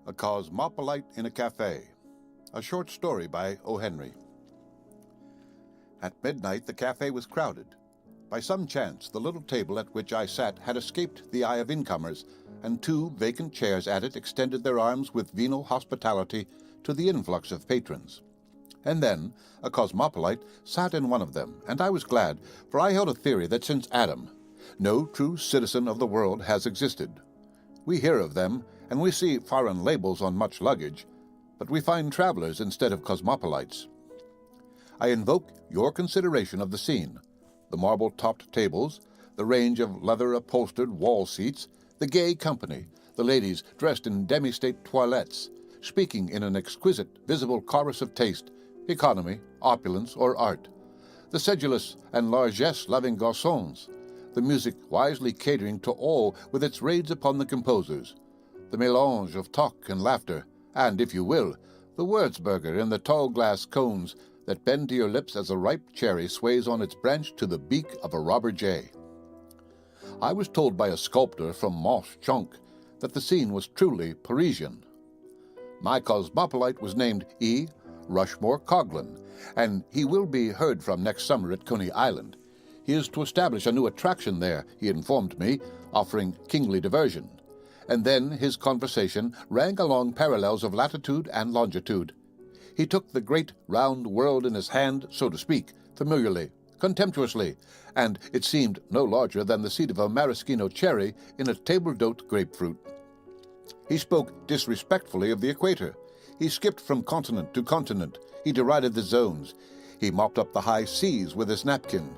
A Cosmopolite in a Café. A short story by O. Henry. At midnight the café was crowded. By some chance, the little table at which I sat had escaped the eye of incomers, and two vacant chairs at it extended their arms with venal hospitality to the influx of patrons. And then a cosmopolite sat in one of them, and I was glad, for I held a theory that since Adam, no true citizen of the world has existed. We hear of them, and we see foreign labels on much luggage, but we find travelers instead of cosmopolites. I invoke your consideration of the scene: the marble-topped tables, the range of leather-upholstered wall seats, the gay company, the ladies dressed in demi-state toilettes, speaking in an exquisite, visible chorus of taste, economy, opulence, or art, the sedulous and largesse-loving garçons, the music wisely catering to all with its raids upon the composers, the mélange of talk and laughter, and, if you will, the Würzburger in the tall glass cones that bend to your lips as a ripe cherry sways on its branch to the beak of a robber jay. I was told by a sculptor from Moss Chunk that the scene was truly Parisian. My cosmopolite was named E. Rushmore Coghlan, and he will be heard from next summer at Coney Island. He is to establish a new attraction there, he informed me, offering kingly diversion. And then his conversation rang along parallels of latitude and longitude. He took the great round world in his hand, so to speak, familiarly, contemptuously, and it seemed no larger than the seed of a maraschino cherry in a table-d'hôte grapefruit. He spoke disrespectfully of the equator. He skipped from continent to continent. He derided the zones. He mopped up the high seas with his napkin.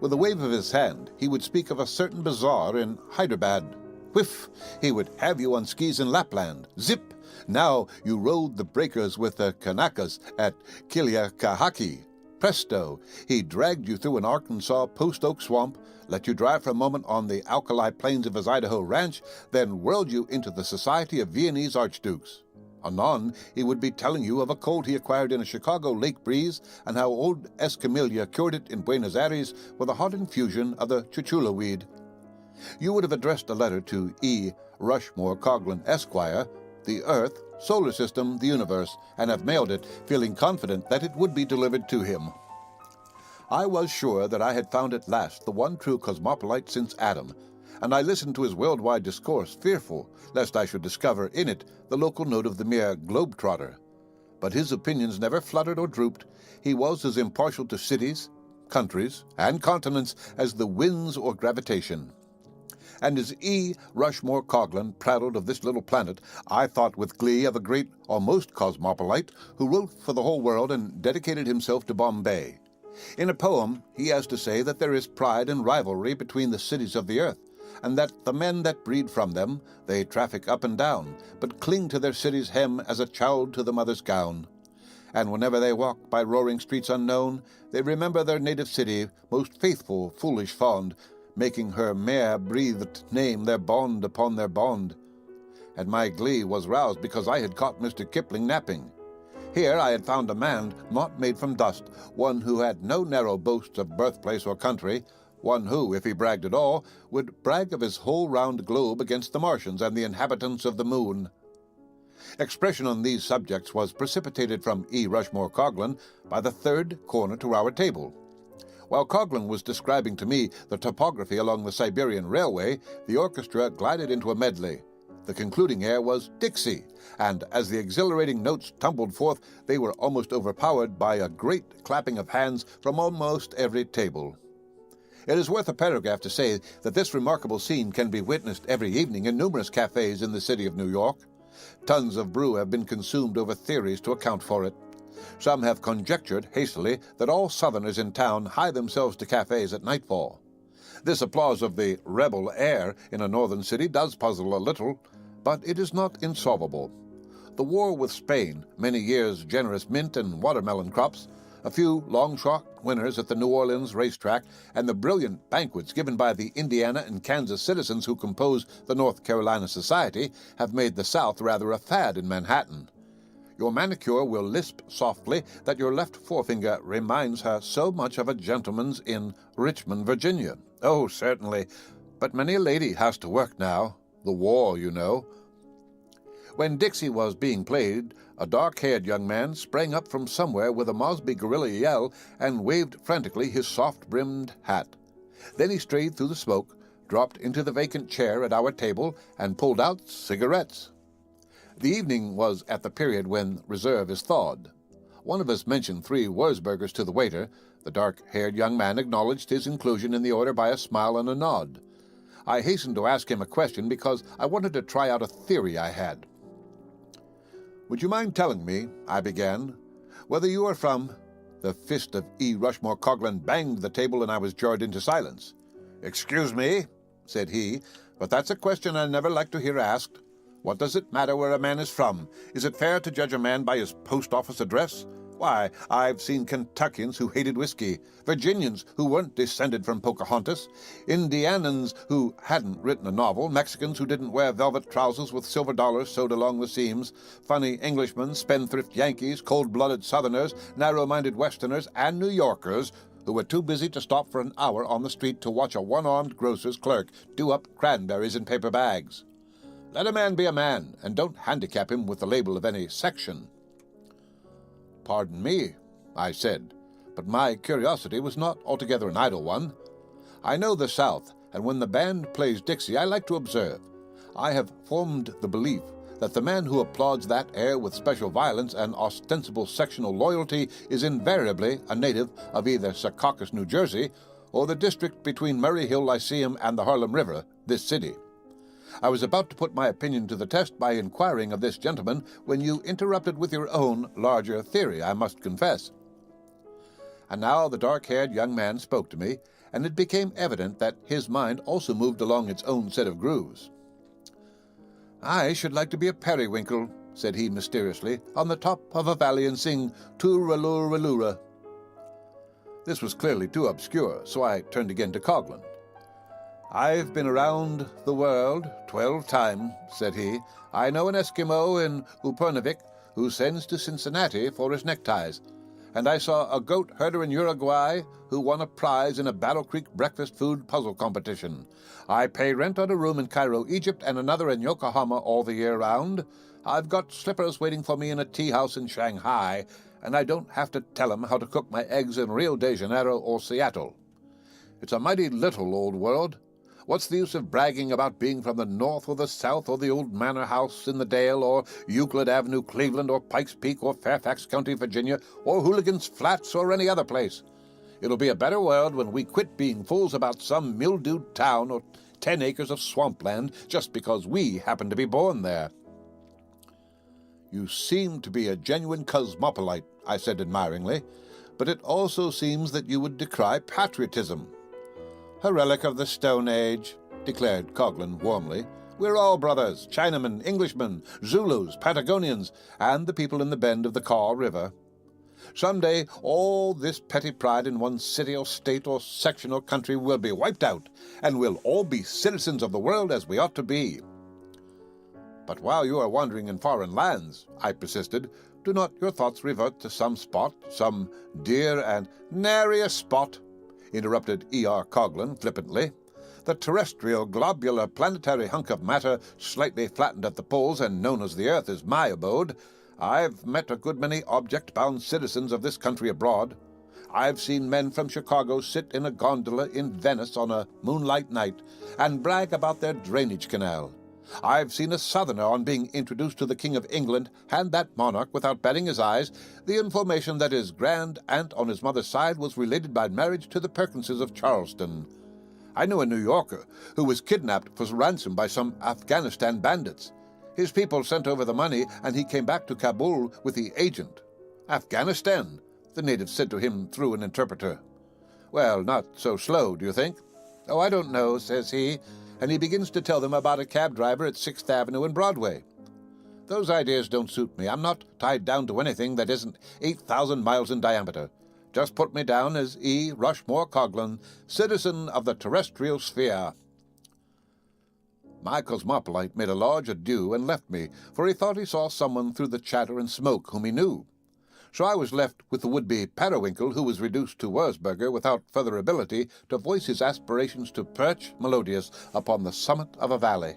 With a wave of his hand, he would speak of a certain bazaar in Hyderabad. Whiff! He would have you on skis in Lapland. Zip! Now you rode the breakers with the Kanakas at Kiliakahaki. Presto! He dragged you through an Arkansas post-oak swamp, let you drive for a moment on the alkali plains of his Idaho ranch, then whirled you into the society of Viennese archdukes. Anon, he would be telling you of a cold he acquired in a Chicago lake breeze and how old Escamilla cured it in Buenos Aires with a hot infusion of the chuchula weed. You would have addressed a letter to E. Rushmore Coghlan, Esquire, the Earth, Solar System, the Universe, and have mailed it, feeling confident that it would be delivered to him. I was sure that I had found at last the one true cosmopolite since Adam, and I listened to his worldwide discourse, fearful lest I should discover in it the local note of the mere globe-trotter. But his opinions never fluttered or drooped. He was as impartial to cities, countries, and continents as the winds or gravitation. And as E. Rushmore Coghlan prattled of this little planet, I thought with glee of a great, almost cosmopolite, who wrote for the whole world and dedicated himself to Bombay. In a poem, he has to say that there is pride and rivalry between the cities of the earth, and that the men that breed from them, they traffic up and down, but cling to their city's hem as a child to the mother's gown. And whenever they walk by roaring streets unknown, they remember their native city, most faithful, foolish, fond, making her mere breathed name their bond upon their bond. And my glee was roused because I had caught Mr. Kipling napping. Here I had found a man not made from dust, one who had no narrow boasts of birthplace or country, one who, if he bragged at all, would brag of his whole round globe against the Martians and the inhabitants of the moon. Expression on these subjects was precipitated from E. Rushmore Coghlan by the third corner to our table. While Coghlan was describing to me the topography along the Siberian Railway, the orchestra glided into a medley. The concluding air was Dixie, and as the exhilarating notes tumbled forth, they were almost overpowered by a great clapping of hands from almost every table. It is worth a paragraph to say that this remarkable scene can be witnessed every evening in numerous cafés in the city of New York. Tons of brew have been consumed over theories to account for it. Some have conjectured hastily that all Southerners in town hie themselves to cafés at nightfall. This applause of the rebel air in a northern city does puzzle a little, but it is not insolvable. The war with Spain, many years' generous mint and watermelon crops, a few long-shot winners at the New Orleans racetrack, and the brilliant banquets given by the Indiana and Kansas citizens who compose the North Carolina Society have made the South rather a fad in Manhattan. Your manicure will lisp softly that your left forefinger reminds her so much of a gentleman's in Richmond, Virginia. Oh, certainly, but many a lady has to work now. The war, you know. When Dixie was being played, a dark-haired young man sprang up from somewhere with a Mosby gorilla yell and waved frantically his soft-brimmed hat. Then he strayed through the smoke, dropped into the vacant chair at our table, and pulled out cigarettes. The evening was at the period when reserve is thawed. One of us mentioned 3 Wurzburgers to the waiter. The dark-haired young man acknowledged his inclusion in the order by a smile and a nod. I hastened to ask him a question because I wanted to try out a theory I had. "Would you mind telling me," I began, "whether you are from—" The fist of E. Rushmore Coghlan banged the table and I was jarred into silence. "Excuse me," said he, "but that's a question I never like to hear asked. What does it matter where a man is from? Is it fair to judge a man by his post-office address? Why, I've seen Kentuckians who hated whiskey, Virginians who weren't descended from Pocahontas, Indianans who hadn't written a novel, Mexicans who didn't wear velvet trousers with silver dollars sewed along the seams, funny Englishmen, spendthrift Yankees, cold-blooded Southerners, narrow-minded Westerners, and New Yorkers who were too busy to stop for an hour on the street to watch a one-armed grocer's clerk do up cranberries in paper bags. Let a man be a man, and don't handicap him with the label of any section." "Pardon me," I said, but my curiosity was not altogether an idle one. I know the South, and when the band plays Dixie, I like to observe. I have formed the belief that the man who applauds that air with special violence and ostensible sectional loyalty is invariably a native of either Secaucus, New Jersey, or the district between Murray Hill Lyceum and the Harlem River, this city. I was about to put my opinion to the test by inquiring of this gentleman when you interrupted with your own larger theory, I must confess. And now the dark-haired young man spoke to me, and it became evident that his mind also moved along its own set of grooves. "I should like to be a periwinkle," said he mysteriously, "on the top of a valley and sing Tooralooraloora." This was clearly too obscure, so I turned again to Coghlan. "I've been around the world 12 times," said he. "I know an Eskimo in Upernavik who sends to Cincinnati for his neckties, and I saw a goat herder in Uruguay who won a prize in a Battle Creek breakfast food puzzle competition. I pay rent on a room in Cairo, Egypt, and another in Yokohama all the year round. I've got slippers waiting for me in a tea house in Shanghai, and I don't have to tell 'em how to cook my eggs in Rio de Janeiro or Seattle. It's a mighty little old world. What's the use of bragging about being from the North or the South or the old manor house in the Dale or Euclid Avenue, Cleveland, or Pikes Peak or Fairfax County, Virginia, or Hooligan's Flats or any other place? It'll be a better world when we quit being fools about some mildewed town or 10 acres of swampland just because we happen to be born there." "You seem to be a genuine cosmopolite," I said admiringly, "but it also seems that you would decry patriotism." "A relic of the Stone Age," declared Coghlan warmly. "We're all brothers, Chinamen, Englishmen, Zulus, Patagonians, and the people in the bend of the Kaw River. Some day all this petty pride in one city or state or section or country will be wiped out, and we'll all be citizens of the world as we ought to be." "But while you are wandering in foreign lands," I persisted, "do not your thoughts revert to some spot, some dear and—" "Nary a spot," interrupted E.R. Coghlan flippantly. "The terrestrial, globular, planetary hunk of matter, slightly flattened at the poles and known as the Earth, is my abode. I've met a good many object-bound citizens of this country abroad. I've seen men from Chicago sit in a gondola in Venice on a moonlight night and brag about their drainage canal. I've seen a Southerner, on being introduced to the King of England, hand that monarch, without batting his eyes, the information that his grand-aunt on his mother's side was related by marriage to the Perkinses of Charleston. I knew a New Yorker who was kidnapped for ransom by some Afghanistan bandits. His people sent over the money, and he came back to Kabul with the agent. 'Afghanistan,' the natives said to him through an interpreter. 'Well, not so slow, do you think?' 'Oh, I don't know,' says he, and he begins to tell them about a cab driver at 6th Avenue and Broadway. Those ideas don't suit me. I'm not tied down to anything that isn't 8,000 miles in diameter. Just put me down as E. Rushmore Coghlan, citizen of the terrestrial sphere." My cosmopolite made a large adieu and left me, for he thought he saw someone through the chatter and smoke whom he knew. So I was left with the would-be periwinkle who was reduced to Wurzburger without further ability to voice his aspirations to perch melodious upon the summit of a valley.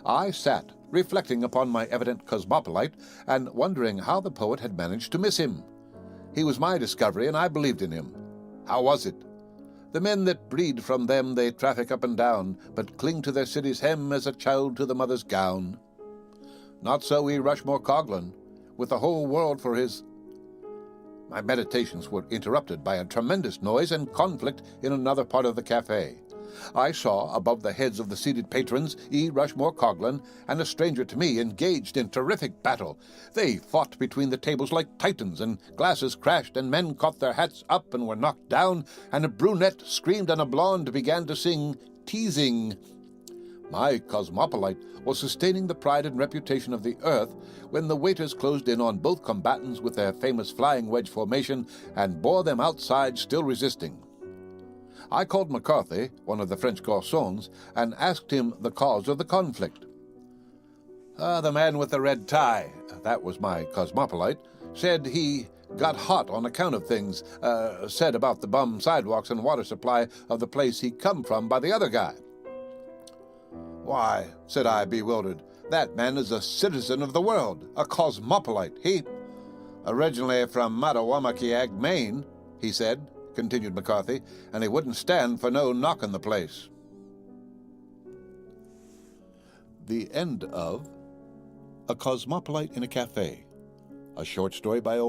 I sat, reflecting upon my evident cosmopolite, and wondering how the poet had managed to miss him. He was my discovery, and I believed in him. How was it? The men that breed from them they traffic up and down, but cling to their city's hem as a child to the mother's gown. Not so we Rushmore Coghlan, with the whole world for his... My meditations were interrupted by a tremendous noise and conflict in another part of the café. I saw, above the heads of the seated patrons, E. Rushmore Coghlan and a stranger to me engaged in terrific battle. They fought between the tables like titans, and glasses crashed, and men caught their hats up and were knocked down, and a brunette screamed and a blonde began to sing, teasing. My cosmopolite was sustaining the pride and reputation of the earth when the waiters closed in on both combatants with their famous flying wedge formation and bore them outside, still resisting. I called McCarthy, one of the French garçons, and asked him the cause of the conflict. The man with the red tie, that was my cosmopolite, said he got hot on account of things said about the bum sidewalks and water supply of the place he come from by the other guy. Why, said I, bewildered, that man is a citizen of the world, a cosmopolite. He, originally from Mattawamkeag, Maine, he said, continued McCarthy, and he wouldn't stand for no knocking the place. The end of A Cosmopolite in a Café, a short story by